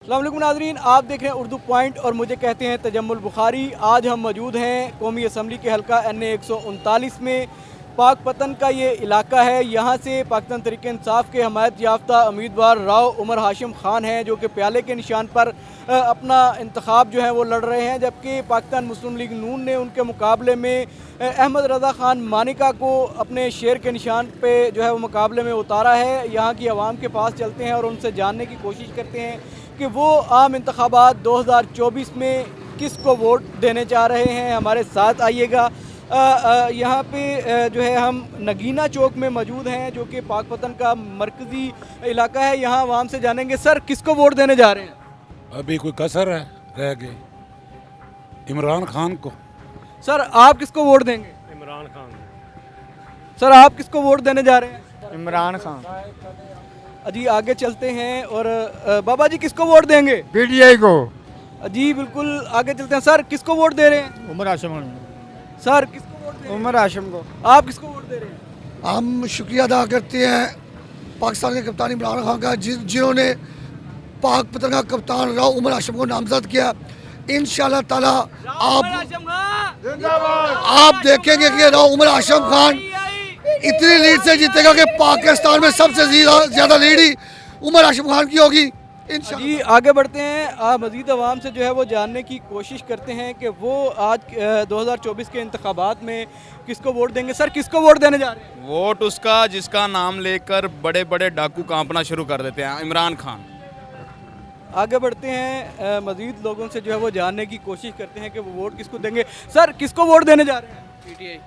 अस्सलाम वालेकुम नाज़रीन, आप देख रहे हैं उर्दू पॉइंट और मुझे कहते हैं तजम्मुल बुखारी। आज हम मौजूद हैं कौमी असम्बली के हल्का NA 139 में। पाक पतन का ये इलाका है। यहाँ से पाकिस्तान तहरीक इंसाफ के हमायत याफ्ता उम्मीदवार राव उमर हाशिम खान हैं, जो कि प्याले के निशान पर अपना इंतखाब जो है वो लड़ रहे हैं, जबकि पाकिस्तान मुस्लिम लीग नून ने उनके मुकाबले में अहमद रज़ा ख़ान मानिका को अपने शेर के निशान पे जो है वो मुकाबले में उतारा है। यहाँ की आवाम के पास चलते हैं और उनसे जानने की कोशिश करते हैं कि वो आम इंतखाबात 2024 में किस को वोट देने जा रहे हैं। हमारे साथ आइएगा। यहाँ पे जो है हम नगीना चौक में मौजूद हैं, जो कि पाक पतन का मरकज़ी इलाका है। यहाँ आवाम से जानेंगे, सर किसको वोट देने जा रहे हैं? अभी कोई कसर है रह गई, इमरान खान को। सर आप किसको वोट देंगे? इमरान खान। सर आप किसको वोट देने जा रहे हैं? इमरान खान। जी आगे चलते हैं। और बाबा जी किसको वोट देंगे? PTI को। जी बिल्कुल आगे चलते हैं। सर किसको वोट दे रहे हैं? उमर हाशिम। सर किसको वोट दे रहे हैं? उमर हाशिम को। आप किसको वोट दे रहे हैं? हम शुक्रिया अदा करते हैं पाकिस्तान के कप्तान इमरान खान का, जिन्होंने पाक पतन का कप्तान राव उमर हाशिम को नामजद किया। इंशाल्लाह ताला आप देखेंगे कि राव उमर हाशिम खान इतनी लीड से जीतेगा कि पाकिस्तान में सबसे ज्यादा लीड ही उमर हाशिम खान की होगी इंशाल्लाह। जी आगे बढ़ते हैं। मज़ीद आवाम से जो है वो जानने की कोशिश करते हैं कि वो आज 2024 के इंतखाबात में किसको वोट देंगे। सर किसको वोट देने जा रहे हैं? वोट उसका जिसका नाम लेकर बड़े बड़े डाकू कांपना शुरू कर देते हैं, इमरान खान। आगे बढ़ते हैं। मज़ीद लोगों से जो है वो जानने की कोशिश करते हैं कि वो वोट किसको देंगे। सर किसको वोट देने जा रहे हैं? PTI।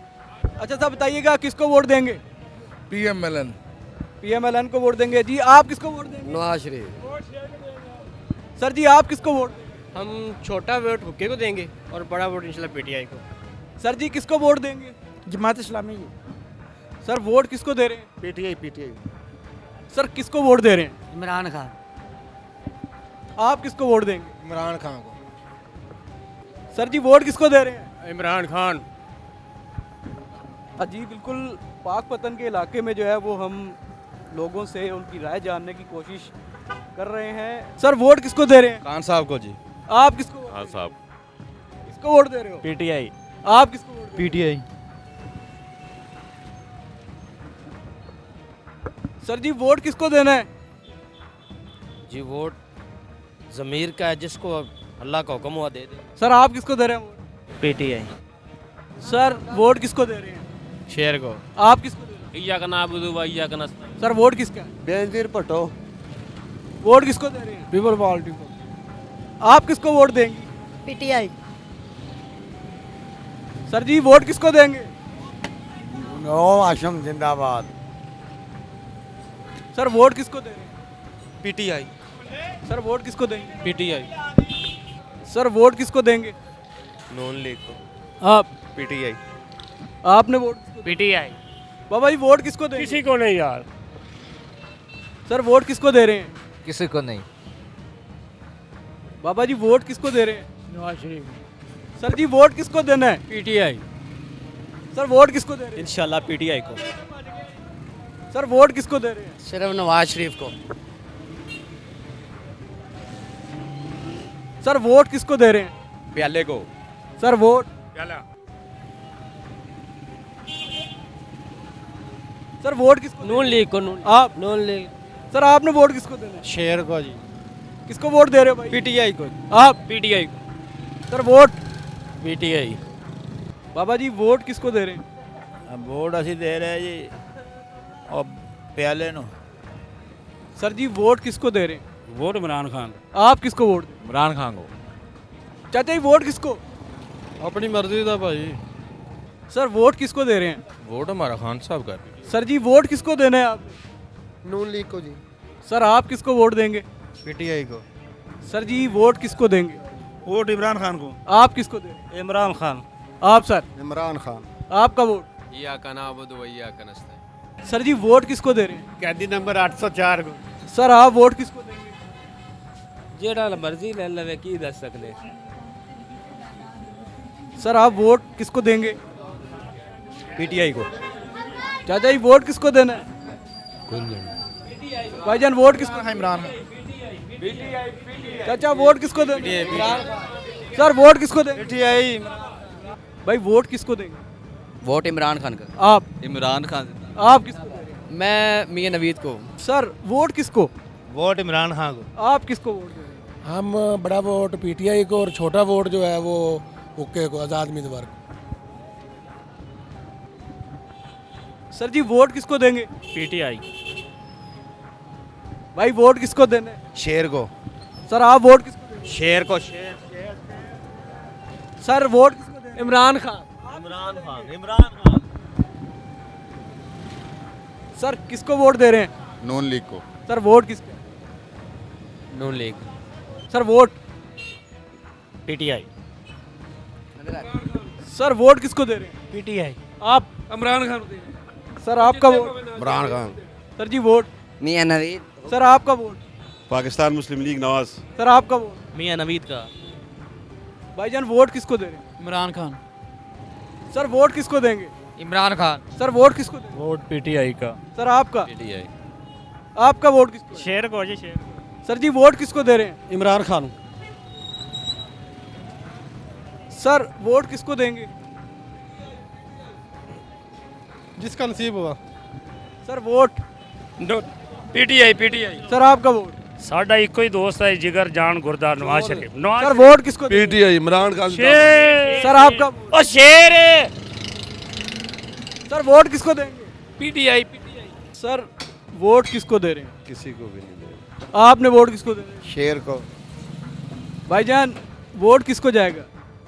अच्छा साहब बताइएगा किसको वोट देंगे? PMLN को वोट देंगे। जी आप किसको वोट देंगे? नवाज शरीफ। सर जी आप किसको वोट देंगे? हम छोटा वोट हुक्के को देंगे और बड़ा वोट इंशाल्लाह PTI को। सर जी किसको वोट देंगे? जमात इस्लामी। सर वोट किसको दे रहे हैं? PTI। सर किसको वोट दे रहे हैं? इमरान खान। आप किसको वोट देंगे? इमरान खान को। सर जी वोट किसको दे रहे हैं? इमरान खान। जी बिल्कुल पाक पतन के इलाके में जो है वो हम लोगों से उनकी राय जानने की कोशिश कर रहे हैं। सर वोट किसको दे रहे हैं? खान साहब को जी। आप किसको वोट खान साहब। किसको वोट दे रहे हो? PTI। आप किसको वोट दे रहे PTI। हो? सर जी वोट किसको देना है? जी वोट ज़मीर का है, जिसको अल्लाह का हुक्म हुआ दे दे। सर आप किसको दे रहे हैं वोट? PTI। सर वोट किसको दे रहे हैं? शेर को। आप किसको दे रहे इया का नाबुदु व इया का नस्ताईन। हैं? सर वोट किसका है? बेनजीर भट्टो। वोट किसको दे रहे हैं? पीपल पार्टी को। आप किसको वोट देंगी? PTI। सर जी वोट किसको देंगे? हाशिम जिंदाबाद। सर वोट किसको दे रहे हैं? PTI। सर वोट किसको देंगे? PTI। सर वोट किसको देंगे? नॉन लीग को। आप PTI। आपने वोट किसको दिया? PTI। बाबा जी वोट किसको देंगे? किसी को नहीं यार। सर वोट किसको दे रहे हैं? किसी को नहीं। बाबा जी वोट किसको दे रहे हैं? नवाज शरीफ। सर जी वोट किसको देना है? PTI। सर वोट किसको दे रहे हैं? इंशाल्लाह PTI को। सर वोट किसको दे रहे हैं? सिर्फ नवाज शरीफ को। सर वोट किसको दे रहे हैं? प्याले को। सर वोट सर वोट किसको? नून लीग को। नून। आप नून लीग। सर आपने वोट किसको देना है? शेर को जी। किसको वोट दे रहे हो भाई? PTI को। आप PTI को। Sir vote PTI। बाबा जी वोट किसको दे रहे हैं? वोट असी दे रहे जी और प्याले नो। सर जी वोट किसको दे रहे हैं? वोट इमरान खान। आप किसको वोट दे? इमरान खान को। चाचा जी वोट किसको? अपनी मर्जी था भाई। सर वोट किसको दे रहे हैं? वोट हमारा खान साहब का। सर जी वोट किसको देना है आप? नून लीग को जी। सर आप किसको वोट देंगे? PTI को। सर जी वोट किसको देंगे? वोट इमरान खान को। आप किसको देंगे? इमरान खान। आप सर इमरान खान। आपका वोट? इया का नाबुदु व इया का नस्ताईन। सर जी वोट किसको दे रहे हैं? कैदी नंबर 804 को। सर आप वोट किसको देंगे? जेड़ा मर्जी ले लवे की दस सकते। सर आप वोट किसको देंगे? PTI को। चाचा जी वोट किसको देना है? भाईजान वोट किसको? इमरान। चाचा वोट किसको देंगे? सर वोट किसको देंगे? पीटीआई। भाई वोट किसको देंगे? वोट इमरान खान का। आप इमरान खान। आप किसको देंगे? मैं मियां नवीद को। सर वोट किसको? वोट इमरान खान को। आप किसको वोट देंगे? हम बड़ा वोट पीटीआई को और छोटा वोट जो है वो ओके को, आज़ाद उम्मीदवार को। सर जी वोट किसको देंगे? पीटीआई। भाई वोट किसको देना है? शेर को। सर आप वोट किसको देंगे? शेर को। शेर। सर वोट किसको देंगे? इमरान खान। इमरान खान। इमरान खान। सर किसको वोट दे रहे हैं? नून लीग को। सर वोट किसको? Noon league. Sir vote? PTI. Sir vote किसको दे रहे हैं? पीटीआई। आप? इमरान खान सर आपका vote? Imran Khan. Sir ji vote? Mian Naveed. Sir आपका vote? Pakistan Muslim league Nawaz. Sir आपका वोट? मियां नवीद का। भाईजान वोट किसको दे रहे हैं? इमरान खान। सर वोट किसको देंगे? इमरान खान। सर वोट किसको देंगे? वोट पीटीआई का। सर आपका? पीटीआई। आपका वोट किसको? शेर को जी शेर। सर जी वोट किसको दे रहे हैं? इमरान खान। सर वोट किसको देंगे? जिसका नसीब हुआ। Sir vote? PTI. PTI. Sir आपका वोट? साडा इको ही दोस्त है जिगर जान गुरदार नवाज शरीफ। सर वोट किसको देंगे? पीटीआई इमरान खान। सर आपका? ओ शेर है। सर वोट किसको देंगे? पीटीआई। सर वोट किसको दे रहे हैं? किसी को भी नहीं दे। आपने वोट किसको दे रहे हैं? शेर को। भाईजान वोट किसको जाएगा?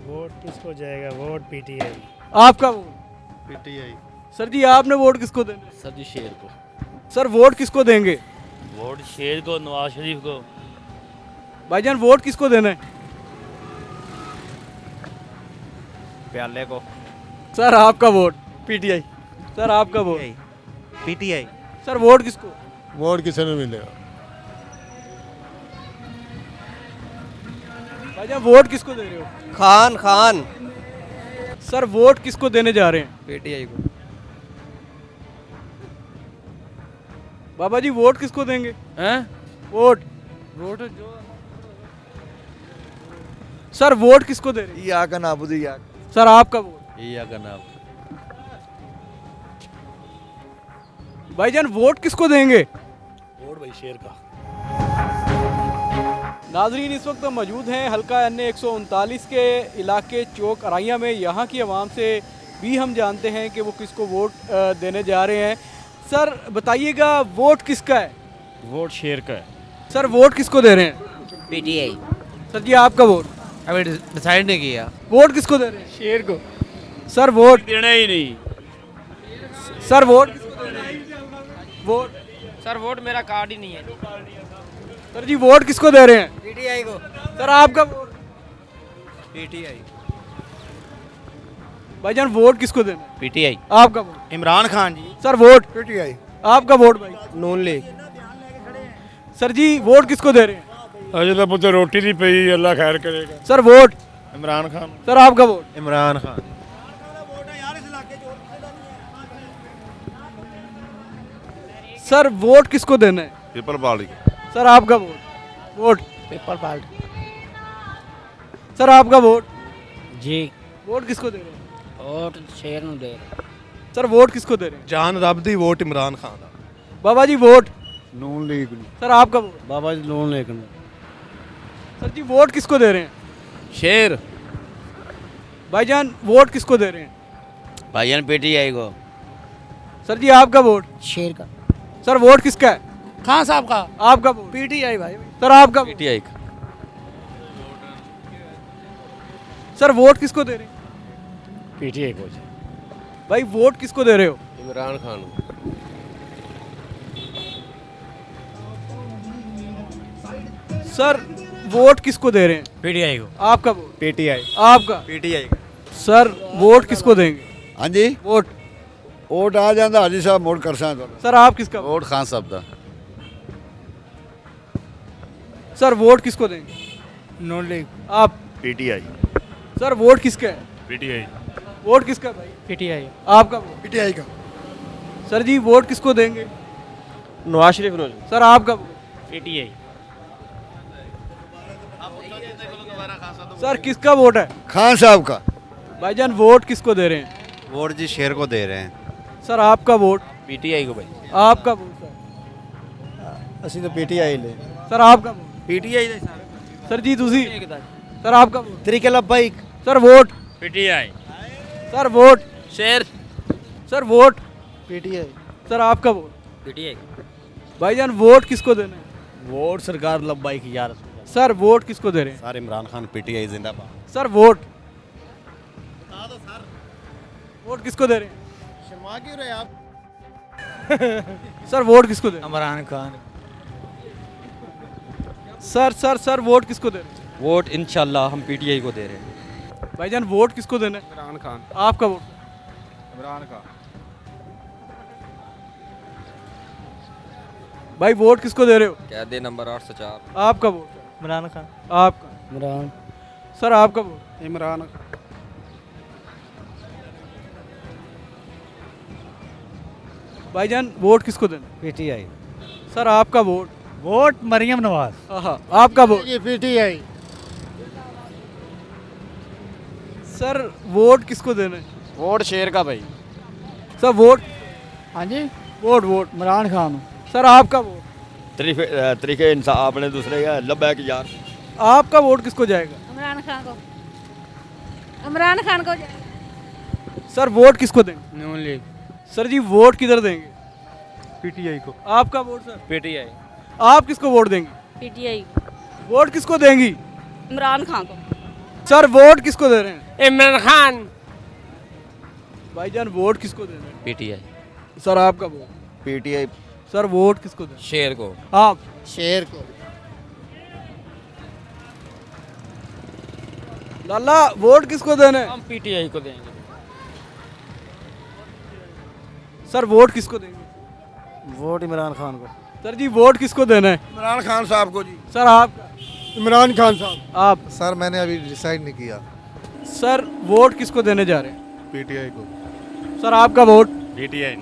वोट किसको जाएगा? Vote PTI. आपका वोट? पीटीआई। सर जी आपने वोट किसको देना है? सर जी शेर को। सर वोट किसको देंगे? वोट शेर को, नवाज शरीफ को। भाईजान वोट किसको देना है? प्याले को। सर आपका वोट? पीटीआई। सर आपका वोट? पीटीआई। सर वोट किसको? वोट किसे नहीं मिलेगा। भाईजान वोट किसको दे रहे हो? खान खान। सर वोट किसको देने जा रहे हैं? पीटीआई को। बाबा जी वोट किसको देंगे? हैं? वोट? वोट जो सर वोट किसको दे रहे हैं? या का नाबुदी या। सर आपका वोट? या का नाम। भाईजान वोट किसको देंगे? वोट भाई शेर का। नाजरीन इस वक्त हम मौजूद हैं हल्का NA 139 के इलाके चौक अराइया में। यहाँ की आवाम से भी हम जानते हैं कि वो किसको वोट देने जा रहे हैं। सर बताइएगा वोट किसका है? वोट शेर का है। सर वोट किसको दे रहे हैं? पीटीआई। सर जी आपका वोट? अभी डिसाइड नहीं किया। वोट किसको दे रहे हैं? शेर को। Sir vote? देना ही नहीं। सर वोट किसको दे रहे हैं? वोट? सर वोट मेरा कार्ड ही नहीं है। सर जी वोट किसको दे रहे हैं? पीटीआई को। सर आपका वोट? पीटीआई। भाईजान वोट किसको देना है? पीटीआई। आपका vote? Imran Khan ji. Sir vote? PTI. आपका वोट भाई? Noon league. Sir ji vote किसको दे रहे हैं? अजे तो पुत्र रोटी नहीं पई, अल्लाह खैर करेगा। Sir vote? Imran Khan. Sir आपका vote? Imran Khan. Sir vote किसको देना है? People party. सर आपका vote? Vote? Paper party. Sir आपका वोट? जी वोट किसको दे रहे हैं? वोट शेर ਨੂੰ ਦੇ सर वोट किसको दे रहे हैं? जान रब दी वोट इमरान खान दा। बाबा जी वोट? नून लीग। सर आपका वोट? बाबा जी लोन लेकर। सर जी वोट किसको दे रहे हैं? शेर। भाईजान वोट किसको दे रहे हैं? भाईजान पीटीआई को। सर जी आपका वोट? शेर का। सर वोट किसका है? खान साहब का। आपका वोट? पीटीआई भाई। सर आपका वोट? पीटीआई का। सर वोट किसको दे रहे हैं? पीटीआई को। भाई वोट किसको दे रहे हो? इमरान खान। सर वोट किसको दे रहे हैं? पीटीआई को। आपका वोट? पीटीआई। आपका? पीटीआई। सर वोट किसको देंगे? हाँ जी वोट? वोट आ जाता हाजी साहब मोड़ कर सकते सर आप किसका? वोट खान साहब दा। सर वोट किसको देंगे? नून लीग। आप? पीटीआई। सर वोट किसका है? पीटीआई। वोट किसका है भाई? पीटीआई। आपका वोट? पीटीआई का। सर जी वोट किसको देंगे? नवाज शरीफ को। सर आपका वोट? पीटीआई। सर किसका वोट है? खान साहब का। भाईजान वोट किसको दे रहे हैं? वोट जी शेर को दे रहे हैं। सर आपका वोट? पीटीआई को भाई। आपका वोट सर? ਅਸੀਂ ਤਾਂ ਪੀਟੀਆਈ ਲੈ सर आपका वोट? पीटीआई ਦਾ सर जी ਤੁਸੀਂ? सर आपका वोट? ਤਰੀਕੇ ਨਾਲ ਬਾਈਕ sir vote? PTI. Sir vote? शेर। Sir vote? ਪੀਟੀਆਈ सर आपका वोट? पीटीआई। भाईजान वोट किसको देना है? ਵੋਟ ਸਰਕਾਰ ਲੱਭਾਈ ਕਿ ਯਾਰ सर वोट किसको दे रहे हैं? सर इमरान खान पीटीआई जिंदाबाद। Sir vote? वोट किसको दे रहे हैं? शर्मा क्यों रहे आप? सर वोट किसको दे रहे इमरान खान। हैं? सर वोट किसको दे रहे हैं? वोट इंशाल्लाह हम पीटीआई को दे रहे हैं। भाईजान वोट किसको देना है? इमरान खान। आपका वोट? इमरान खान। भाई वोट किसको दे रहे हो? क्या दे नंबर 8 से 4। आपका वोट? इमरान खान। आपका? इमरान। सर आपका वोट? इमरान। भाईजान वोट किसको देना? पीटीआई। सर आपका वोट? वोट मरियम नवाज। हाँ आपका वोट? ये पीटीआई। सर वोट किसको देना है? वोट शेर का भाई। Sir vote? हाँ जी vote vote Imran Khan. Sir आपका वोट? तरीके इंसान आपने दूसरे का लब्बैक यार। आपका वोट किसको जाएगा? इमरान खान को। इमरान खान को। सर वोट किसको देंगे? नून लीग। सर जी वोट किधर देंगे? पीटीआई को। आपका वोट सर? पीटीआई। आप किसको वोट देंगे? पीटीआई। वोट किसको देंगी? इमरान खान को। सर वोट किसको दे रहे हैं? इमरान खान। भाईजान वोट किसको दे रहे हैं? पीटीआई। सर आपका वोट? पीटीआई। सर वोट किसको दे? शेर को। आप? शेर को। लाला वोट किसको देना है? हम पीटीआई को देंगे। सर वोट किसको देंगे? वोट इमरान खान को। सर जी वोट किसको देना है? इमरान खान साहब को जी। सर आपका? इमरान खान साहब। आप? सर मैंने अभी डिसाइड नहीं किया। सर वोट किसको देने जा रहे हैं? पीटीआई को। सर आपका vote? PTI.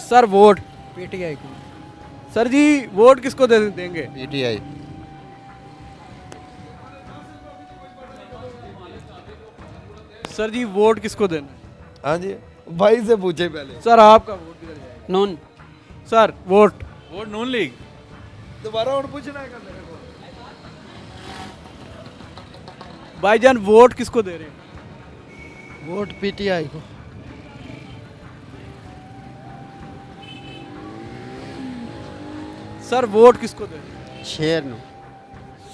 Sir vote? PTI को। सर जी वोट किसको देंगे? पीटीआई। सर जी वोट किसको देना है? हाँ जी भाई से पूछे पहले। सर आपका वोट किधर जाएगा? Noon. Sir vote? Vote Noon league. दोबारा और पूछना है मेरे को। भाईजान वोट किसको दे रहे हैं? वोट पीटीआई को। सर वोट किसको दे रहे हैं? शेर नु।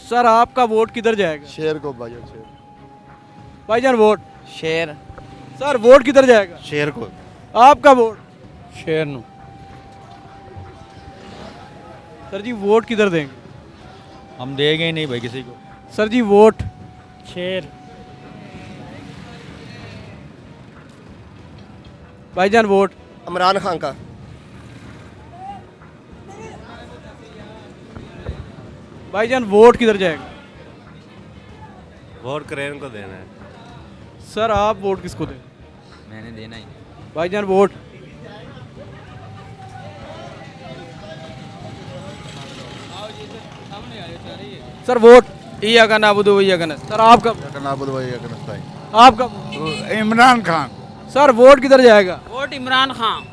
सर आपका वोट किधर जाएगा? शेर को भाईजान शेर। भाईजान वोट? शेर। सर वोट किधर जाएगा? शेर को। आपका वोट? शेर नु। सर जी वोट किधर देंगे? हम देंगे ही नहीं भाई किसी को। Sir ji vote? शेर। भाईजान वोट? इमरान खान का। भाईजान वोट किधर जाएगा? वोट करेन को देना है। सर आप वोट किसको दें? मैंने देना ही नहीं। भाईजान वोट? Sir vote? इया का नाबुदो इया का सर आपका? आपका? इमरान खान। सर वोट किधर जाएगा? वोट इमरान खान।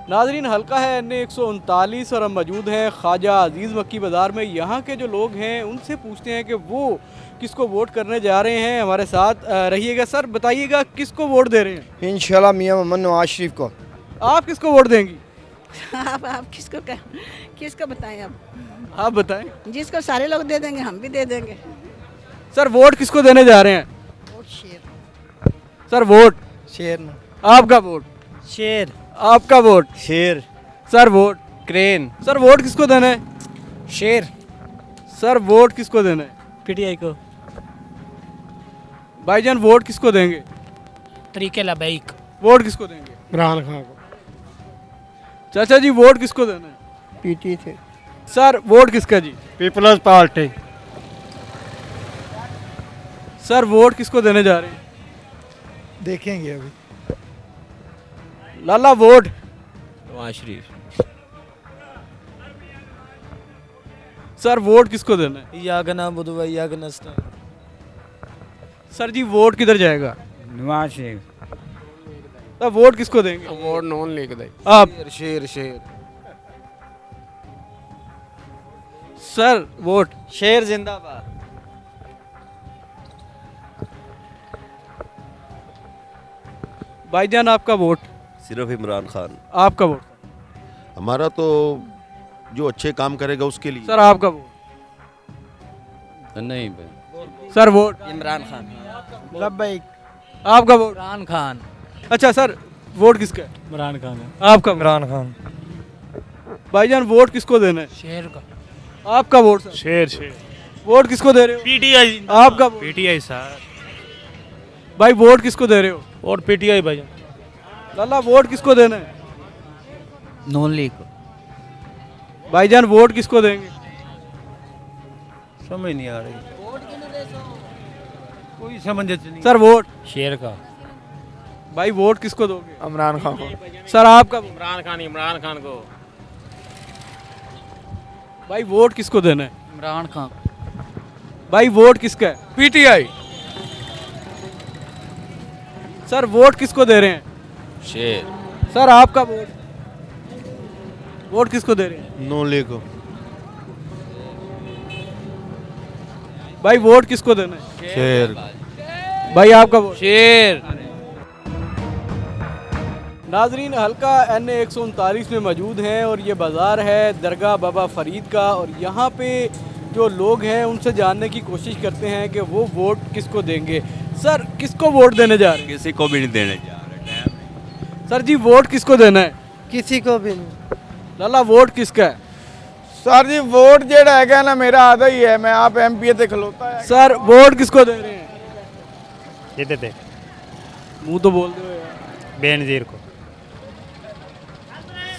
नाजरीन हल्का है NA 139 और हम मौजूद हैं ख्वाजा अजीज़ मक्की बाज़ार में। यहाँ के जो लोग हैं उनसे पूछते हैं कि वो किसको वोट करने जा रहे हैं। हमारे साथ रहिएगा। सर बताइएगा किसको वोट दे रहे हैं? इंशाल्लाह मियां मोहम्मद नवाज शरीफ को। आप किसको वोट देंगी? आप किसको बताएं? अब आप बताएं। जिसको सारे लोग दे देंगे हम भी दे देंगे। सर वोट किसको देने जा रहे हैं? वोट शेर। Sir vote? शेर नु। आपका वोट? शेर। आपका वोट? शेर। Sir vote? Crane. Sir vote किसको देना है? शेर। सर वोट किसको देना है? पीटीआई को। भाईजान वोट किसको देंगे? तरीके ला बाइक। वोट किसको देंगे? इमरान खान को। चाचा जी वोट किसको देना है? पीटी थे। सर वोट किसका जी? People's party. सर वोट किसको देने जा रहे हैं? देखेंगे अभी। लाला vote? Nawaz Sharif. Sir vote किसको देना है? यागना बुधवा यागना सर जी वोट किधर जाएगा? नवाज शेख। सर वोट किसको देंगे? वोट नॉन लिख दे। आप शेर शेर सर वोट शेर जिंदाबाद। भाईजान आपका वोट? सिर्फ इमरान खान। आपका वोट? हमारा तो जो अच्छे काम करेगा उसके लिए। सर आपका वोट? नहीं सर वोट? इमरान खान। लब्बैक। आपका वोट? इमरान खान। अच्छा सर वोट किसका है? इमरान खान है। आपका वोट? इमरान खान। भाईजान वोट किसको देना है? शेर का। आपका वोट सर? शेर। वोट किसको दे रहे हो? पीटीआई। आपका वोट? PTI sir. भाई वोट किसको दे रहे हो? और पीटीआई भाई। लाला वोट किसको देना है? नॉन लिख। भाईजान वोट किसको देंगे? समझ नहीं आ रही, कोई समझ नहीं। Sir vote? शेर का। भाई वोट किसको दोगे? इमरान खान को। सर आपका वोट? इमरान खान को। भाई वोट किसको देना है? इमरान खान। भाई वोट किसका है? पीटीआई। सर वोट किसको दे रहे हैं? शेर। सर आपका वोट? वोट किसको दे रहे हैं? नो लेको। भाई वोट किसको देना है? शेर। भाई आपका वोट? शेर। नाजरीन हल्का NA 139 में मौजूद हैं और ये बाज़ार है दरगाह बाबा फरीद का और यहाँ पे जो लोग हैं उनसे जानने की कोशिश करते हैं कि वो वोट किसको देंगे। सर किसको वोट देने जा रहे हैं? किसी को भी नहीं देने जा रहे। सर जी वोट किसको देना है? किसी को भी नहीं। लाला वोट किसका है? सर जी वोट जेड़ा है ना मेरा आधा ही है, मैं आप MP ते खलोता है। सर वोट किसको दे रहे हैं? ये देते मुंह तो बोल दो यार। बेनजीर को।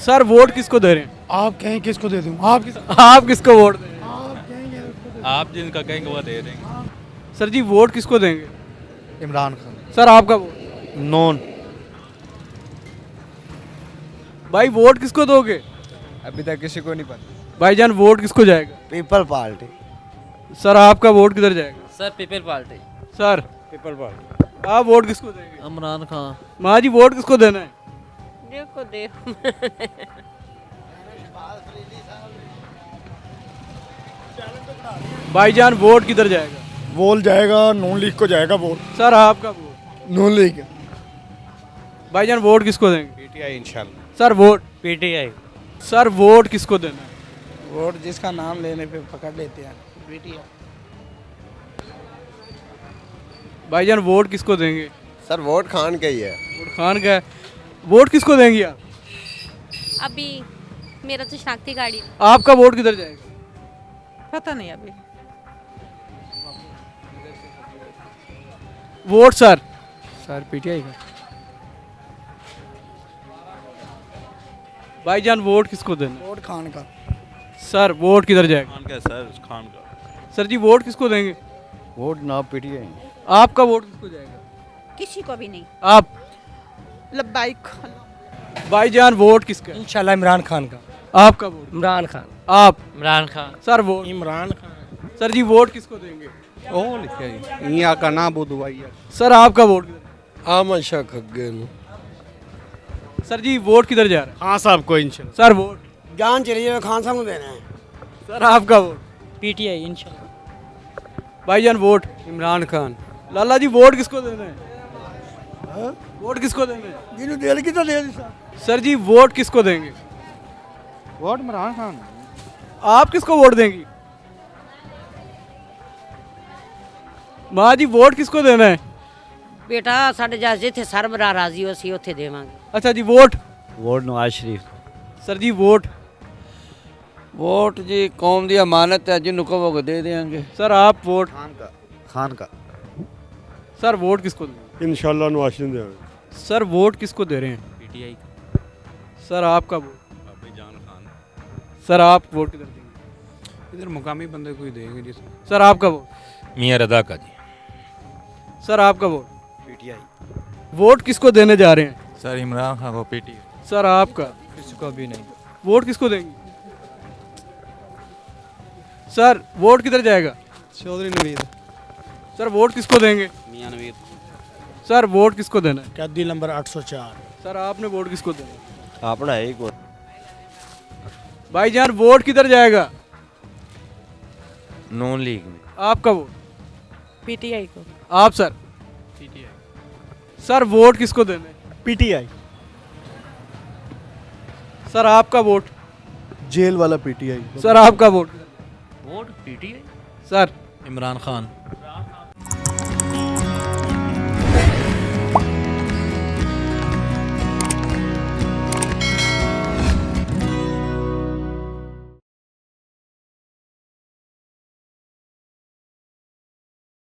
सर वोट किसको दे रहे हैं? आप कहें किसको दे दूं? आप किसको वोट दे रहे हैं? आप जिनका कहेंगे वो दे देंगे। सर जी वोट किसको देंगे? इमरान खान। सर आपका वोट? नॉन। भाई वोट किसको दोगे? अभी तक किसी को नहीं पता। भाईजान वोट किसको जाएगा? People party. सर आपका वोट किधर जाएगा? Sir people party. Sir people party. आप वोट किसको देंगे? इमरान खान। माँ जी वोट किसको देना है? देखो दे। भाईजान वोट किधर जाएगा? वोट जाएगा नून लीग को जाएगा वोट। सर आपका वोट? नून लीग। भाईजान वोट किसको देंगे? पीटीआई इंशाल्लाह। Sir vote? PTI. Sir vote किसको देना है? वोट जिसका नाम लेने पे पकड़ लेते हैं। पीटीआई। भाईजान वोट किसको देंगे? सर वोट खान का ही है। वोट खान का है। वोट किसको देंगी आप? अभी मेरा तो शनाख्ती गाड़ी आपका वोट किधर जाएगा? पता नहीं अभी। Vote sir? सर पीटीआई का। भाईजान वोट किसको देना? वोट खान का। सर वोट किधर जाएगा? खान का सर, खान का। सर जी वोट किसको देंगे? वोट ना पीटीआई। आपका वोट किसको जाएगा? किसी को भी नहीं। आप? लब्बाइक। भाईजान वोट किसका है? इंशाल्लाह इमरान खान का। आपका वोट? इमरान खान। आप? Imran Khan. Sir vote? Imran Khan. Sir ji vote किसको देंगे? ओ लिखा जी यहाँ का नाम बुधवाई। सर आपका वोट किधर? आमन शाह खग्गे। सर जी वोट किधर जा रहा है? हाँ साहब को इंशाल्लाह। Sir vote? जान चलिए खान साहब को देना है। सर आपका वोट? पीटीआई इंशाल्लाह। भाईजान वोट? इमरान खान। लाला जी वोट किसको देना है? वोट किसको देना है? जिन्होंने दे की तो दे दी सर जी वोट किसको देंगे? वोट इमरान खान। आप किसको वोट देंगी? माँ जी वोट किसको देना है? बेटा साढ़े जा जिथे सरबराह राजी हो सी उथे देवांगे। अच्छा जी vote? Vote Nawaz Sharif. Sir ji vote? Vote जी कौम की अमानत है, जिन्होंने वो दे देंगे। सर आप वोट? खान का। सर वोट किसको देंगे? इंशाल्लाह नवाज शरीफ देंगे। सर वोट किसको दे रहे हैं? पीटीआई। सर आपका वोट? अभी जान खान। सर आप वोट किधर देंगे? इधर मुकामी बंदे कोई देंगे जी। सर आपका वोट? मियाँ रदा का जी। सर आपका वोट? पीटीआई। वोट किसको देने जा रहे हैं? सर इमरान खान को पीटीआई। सर आपका? किसी को भी नहीं। वोट किसको देंगे? सर वोट किधर जाएगा? चौधरी नवीद सर वोट किसको देंगे? मियां नवीर। सर वोट किसको देना है? कैदी नंबर 804। सर आपने वोट किसको देना है? अपना है एक भाईजान वोट किधर जाएगा? नॉन लीग में। आपका वोट? पीटीआई को। आप सर? सर वोट किसको देना है? पीटीआई। सर आपका वोट? जेल वाला पीटीआई। सर आपका vote? Vote PTI. Sir? Imran Khan.